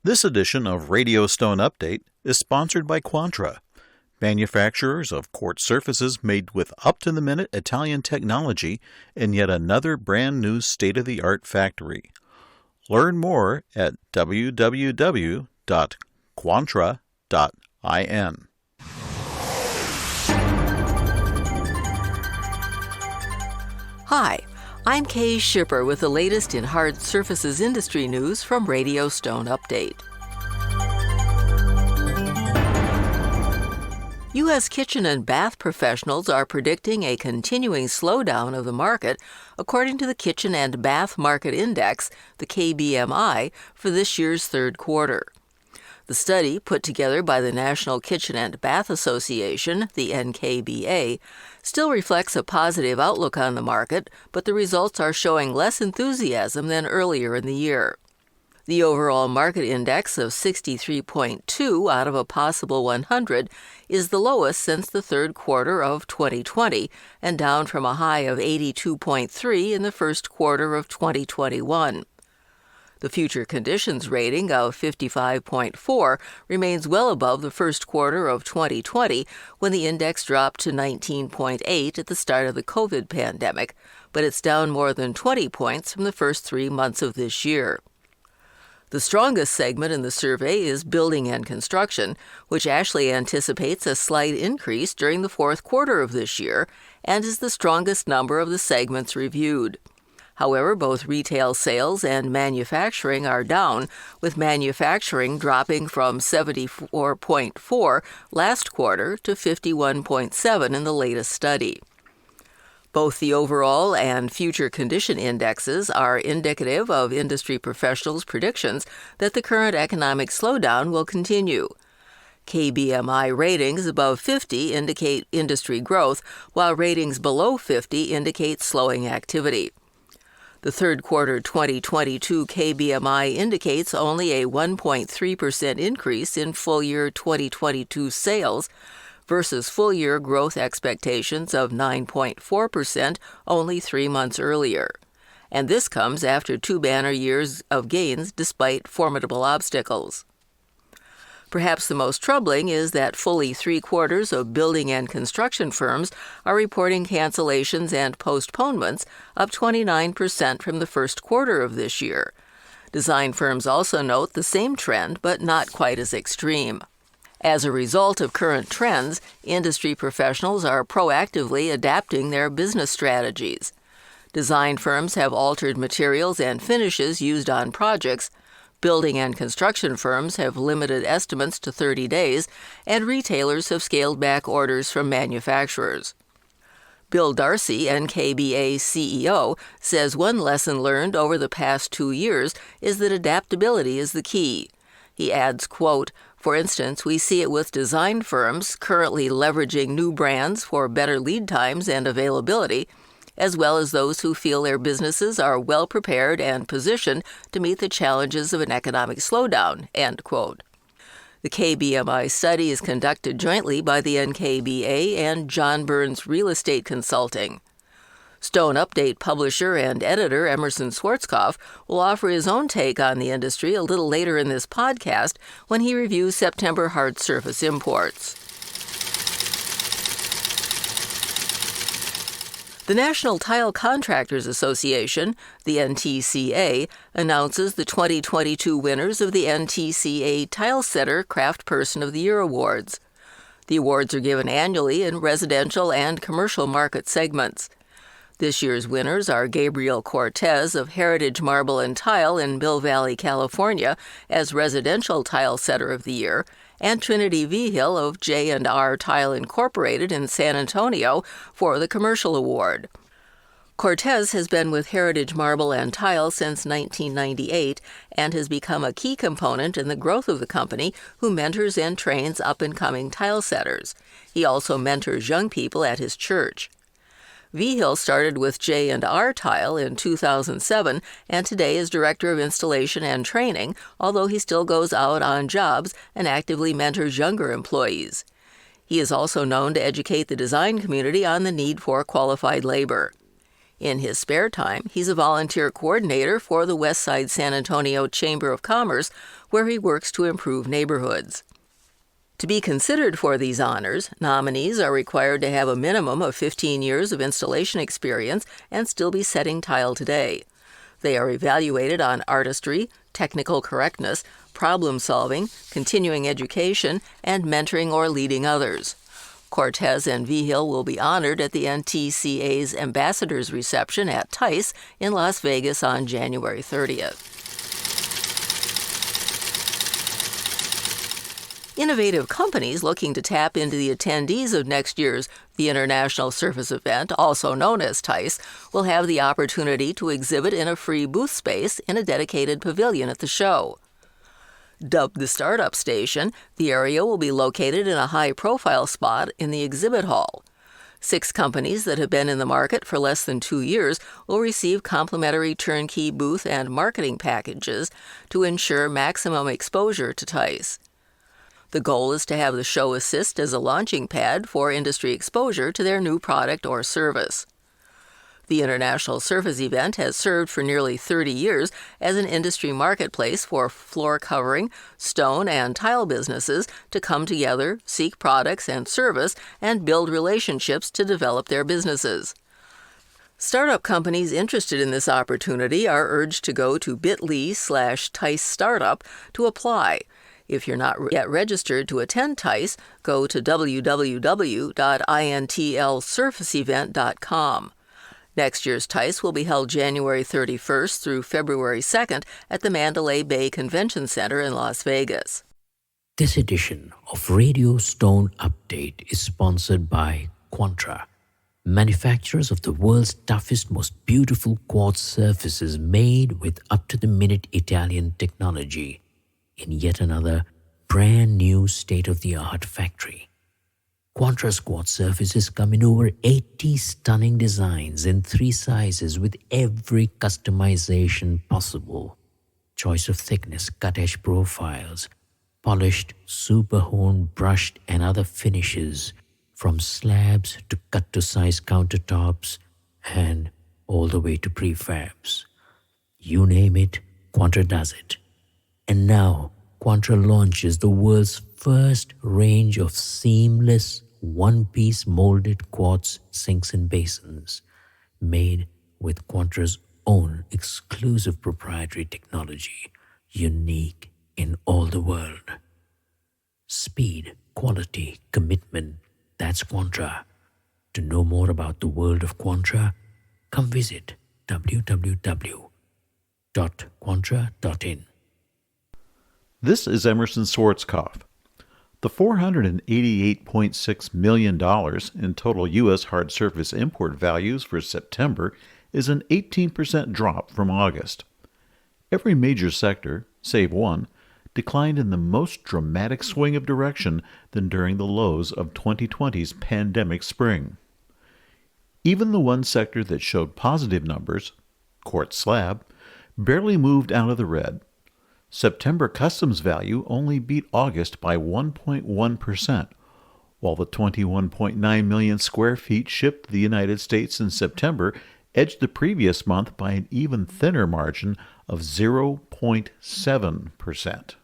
This edition of Radio Stone Update is sponsored by Quantra, manufacturers of quartz surfaces made with up-to-the-minute Italian technology in yet another brand-new state-of-the-art factory. Learn more at www.quantra.in. Hi, I'm Kay Shipper with the latest in hard surfaces industry news from Radio Stone Update. U.S. kitchen and bath professionals are predicting a continuing slowdown of the market, according to the Kitchen and Bath Market Index, the KBMI, for this year's third quarter. The study, put together by the National Kitchen and Bath Association, the NKBA, still reflects a positive outlook on the market, but the results are showing less enthusiasm than earlier in the year. The overall market index of 63.2 out of a possible 100 is the lowest since the third quarter of 2020 and down from a high of 82.3 in the first quarter of 2021. The future conditions rating of 55.4 remains well above the first quarter of 2020 when the index dropped to 19.8 at the start of the COVID pandemic, but it's down more than 20 points from the first 3 months of this year. The strongest segment in the survey is building and construction, which actually anticipates a slight increase during the fourth quarter of this year and is the strongest number of the segments reviewed. However, both retail sales and manufacturing are down, with manufacturing dropping from 74.4 last quarter to 51.7 in the latest study. Both the overall and future condition indexes are indicative of industry professionals' predictions that the current economic slowdown will continue. KBMI ratings above 50 indicate industry growth, while ratings below 50 indicate slowing activity. The third quarter 2022 KBMI indicates only a 1.3% increase in full year 2022 sales versus full year growth expectations of 9.4% only 3 months earlier. And this comes after 2 banner years of gains despite formidable obstacles. Perhaps the most troubling is that fully 3/4 of building and construction firms are reporting cancellations and postponements, up 29% from the first quarter of this year. Design firms also note the same trend, but not quite as extreme. As a result of current trends, industry professionals are proactively adapting their business strategies. Design firms have altered materials and finishes used on projects. Building and construction firms have limited estimates to 30 days, and retailers have scaled back orders from manufacturers. Bill Darcy, NKBA CEO, says one lesson learned over the past 2 years is that adaptability is the key. He adds, quote, "For instance, we see it with design firms currently leveraging new brands for better lead times and availability, as well as those who feel their businesses are well prepared and positioned to meet the challenges of an economic slowdown," end quote. The KBMI study is conducted jointly by the NKBA and John Burns Real Estate Consulting. Stone Update publisher and editor Emerson Schwarzkopf will offer his own take on the industry a little later in this podcast when he reviews September hard surface imports. The National Tile Contractors Association, the NTCA, announces the 2022 winners of the NTCA Tilesetter Craftsperson of the Year Awards. The awards are given annually in residential and commercial market segments. This year's winners are Gabriel Cortez of Heritage Marble and Tile in Mill Valley, California, as Residential Tile Setter of the Year, and Trinity Vigil of J&R Tile Incorporated in San Antonio for the Commercial Award. Cortez has been with Heritage Marble and Tile since 1998 and has become a key component in the growth of the company, who mentors and trains up-and-coming tile setters. He also mentors young people at his church. Vigil started with J&R Tile in 2007 and today is Director of Installation and Training, although he still goes out on jobs and actively mentors younger employees. He is also known to educate the design community on the need for qualified labor. In his spare time, he's a volunteer coordinator for the Westside San Antonio Chamber of Commerce, where he works to improve neighborhoods. To be considered for these honors, nominees are required to have a minimum of 15 years of installation experience and still be setting tile today. They are evaluated on artistry, technical correctness, problem-solving, continuing education, and mentoring or leading others. Cortez and Vigil will be honored at the NTCA's Ambassadors Reception at TISE in Las Vegas on January 30th. Innovative companies looking to tap into the attendees of next year's The International Surface event, also known as TISE, will have the opportunity to exhibit in a free booth space in a dedicated pavilion at the show. Dubbed the Startup Station, the area will be located in a high-profile spot in the exhibit hall. 6 companies that have been in the market for less than 2 years will receive complimentary turnkey booth and marketing packages to ensure maximum exposure to TISE. The goal is to have the show assist as a launching pad for industry exposure to their new product or service. The International Surface event has served for nearly 30 years as an industry marketplace for floor covering, stone, and tile businesses to come together, seek products and service, and build relationships to develop their businesses. Startup companies interested in this opportunity are urged to go to bit.ly/TISE Startup to apply. If you're not yet registered to attend TISE, go to www.intlsurfaceevent.com. Next year's TISE will be held January 31st through February 2nd at the Mandalay Bay Convention Center in Las Vegas. This edition of Radio Stone Update is sponsored by Quantra, manufacturers of the world's toughest, most beautiful quartz surfaces made with up-to-the-minute Italian technology in yet another brand new state-of-the-art factory. Quantra's quartz surfaces come in over 80 stunning designs in 3 sizes with every customization possible. Choice of thickness, cut-edge profiles, polished, super-honed, brushed and other finishes, from slabs to cut-to-size countertops and all the way to prefabs. You name it, Quantra does it. And now, Quantra launches the world's first range of seamless, one-piece molded quartz sinks and basins, made with Quantra's own exclusive proprietary technology, unique in all the world. Speed, quality, commitment, that's Quantra. To know more about the world of Quantra, come visit www.quantra.in. This is Emerson Schwarzkopf. The $488.6 million in total U.S. hard surface import values for September is an 18% drop from August. Every major sector, save one, declined in the most dramatic swing of direction than during the lows of 2020's pandemic spring. Even the one sector that showed positive numbers, quartz slab, barely moved out of the red. September customs value only beat August by 1.1%, while the 21.9 million square feet shipped to the United States in September edged the previous month by an even thinner margin of 0.7%.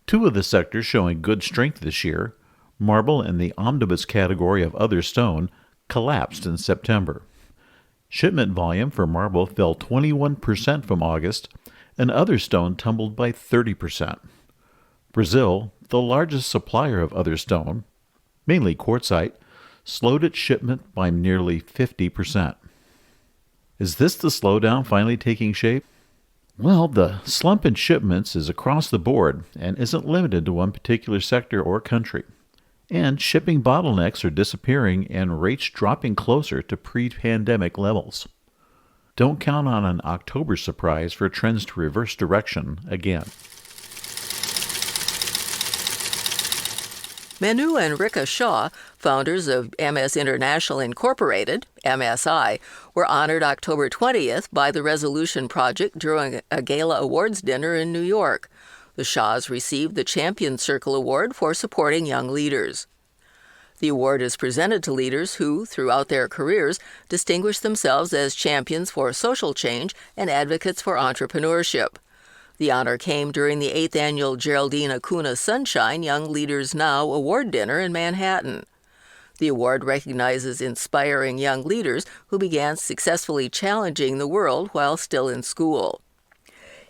2 of the sectors showing good strength this year, marble and the omnibus category of other stone, collapsed in September. Shipment volume for marble fell 21% from August, and other stone tumbled by 30%. Brazil, the largest supplier of other stone, mainly quartzite, slowed its shipment by nearly 50%. Is this the slowdown finally taking shape? Well, the slump in shipments is across the board and isn't limited to one particular sector or country. And shipping bottlenecks are disappearing and rates dropping closer to pre-pandemic levels. Don't count on an October surprise for trends to reverse direction again. Manu and Rika Shah, founders of MS International Incorporated, MSI, were honored October 20th by the Resolution Project during a gala awards dinner in New York. The Shahs received the Champion Circle Award for supporting young leaders. The award is presented to leaders who, throughout their careers, distinguish themselves as champions for social change and advocates for entrepreneurship. The honor came during the 8th annual Geraldine Acuna Sunshine Young Leaders Now award dinner in Manhattan. The award recognizes inspiring young leaders who began successfully challenging the world while still in school.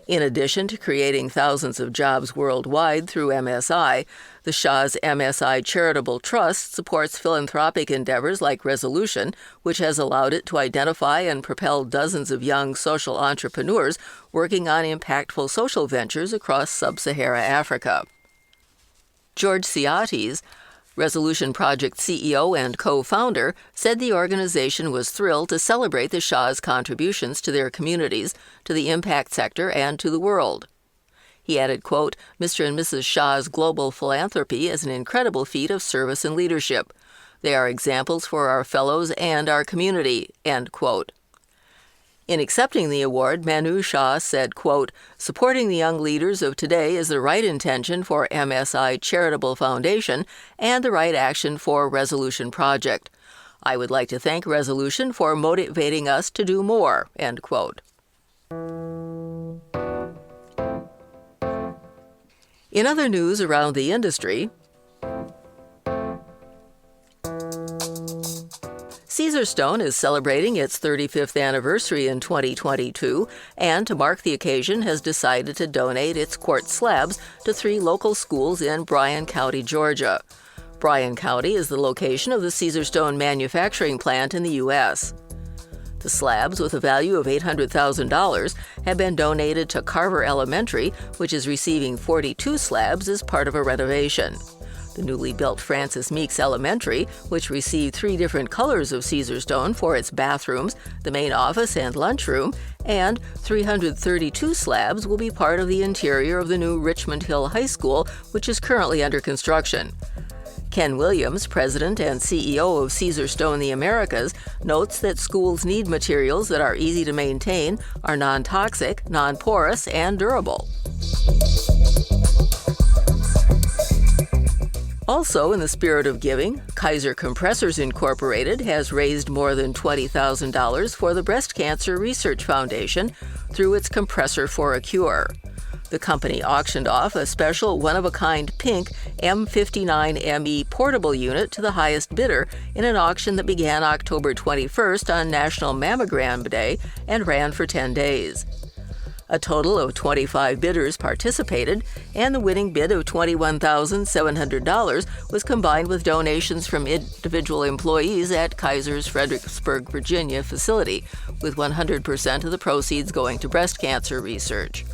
In addition to creating thousands of jobs worldwide through MSI, the Shahs MSI Charitable Trust supports philanthropic endeavors like Resolution, which has allowed it to identify and propel dozens of young social entrepreneurs working on impactful social ventures across sub-Sahara Africa. George Ciates, Resolution Project CEO and co-founder, said the organization was thrilled to celebrate the Shahs' contributions to their communities, to the impact sector, and to the world. He added, quote, "Mr. and Mrs. Shah's global philanthropy is an incredible feat of service and leadership. They are examples for our fellows and our community," end quote. In accepting the award, Manu Shah said, quote, "Supporting the young leaders of today is the right intention for MSI Charitable Foundation and the right action for Resolution Project. I would like to thank Resolution for motivating us to do more," end quote. In other news around the industry, Caesarstone is celebrating its 35th anniversary in 2022, and to mark the occasion has decided to donate its quartz slabs to 3 local schools in Bryan County, Georgia. Bryan County is the location of the Caesarstone manufacturing plant in the U.S. The slabs, with a value of $800,000, have been donated to Carver Elementary, which is receiving 42 slabs as part of a renovation. The newly built Francis Meeks Elementary, which received 3 different colors of Caesarstone for its bathrooms, the main office and lunchroom, and 332 slabs will be part of the interior of the new Richmond Hill High School, which is currently under construction. Ken Williams, president and CEO of Caesarstone the Americas, notes that schools need materials that are easy to maintain, are non-toxic, non-porous, and durable. Also, in the spirit of giving, Kaeser Compressors Incorporated has raised more than $20,000 for the Breast Cancer Research Foundation through its Compressor for a Cure. The company auctioned off a special one-of-a-kind pink M59ME portable unit to the highest bidder in an auction that began October 21st on National Mammogram Day and ran for 10 days. A total of 25 bidders participated, and the winning bid of $21,700 was combined with donations from individual employees at Kaiser's Fredericksburg, Virginia facility, with 100% of the proceeds going to breast cancer research.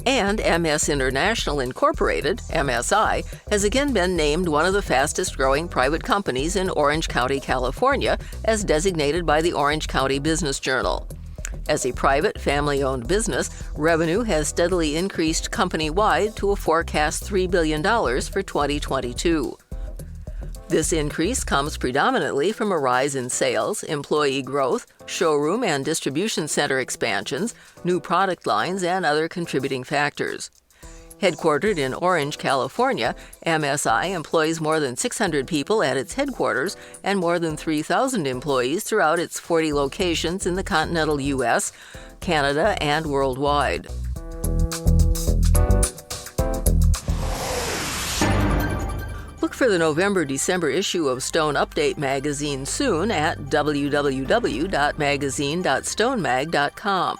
And MS International Incorporated, MSI, has again been named one of the fastest-growing private companies in Orange County, California, as designated by the Orange County Business Journal. As a private, family-owned business, revenue has steadily increased company-wide to a forecast $3 billion for 2022. This increase comes predominantly from a rise in sales, employee growth, showroom and distribution center expansions, new product lines, and other contributing factors. Headquartered in Orange, California, MSI employs more than 600 people at its headquarters and more than 3,000 employees throughout its 40 locations in the continental U.S., Canada, and worldwide. Look for the November-December issue of Stone Update magazine soon at www.magazine.stonemag.com.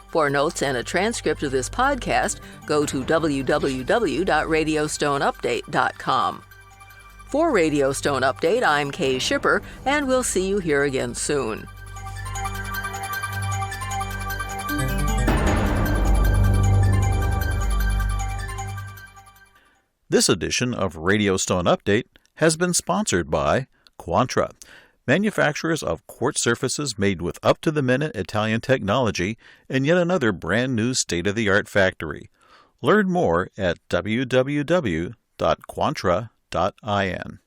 For notes and a transcript of this podcast, go to www.radiostoneupdate.com. For Radio Stone Update, I'm Kay Shipper, and we'll see you here again soon. This edition of Radio Stone Update has been sponsored by Quantra, manufacturers of quartz surfaces made with up-to-the-minute Italian technology in yet another brand-new state-of-the-art factory. Learn more at www.quantra.in.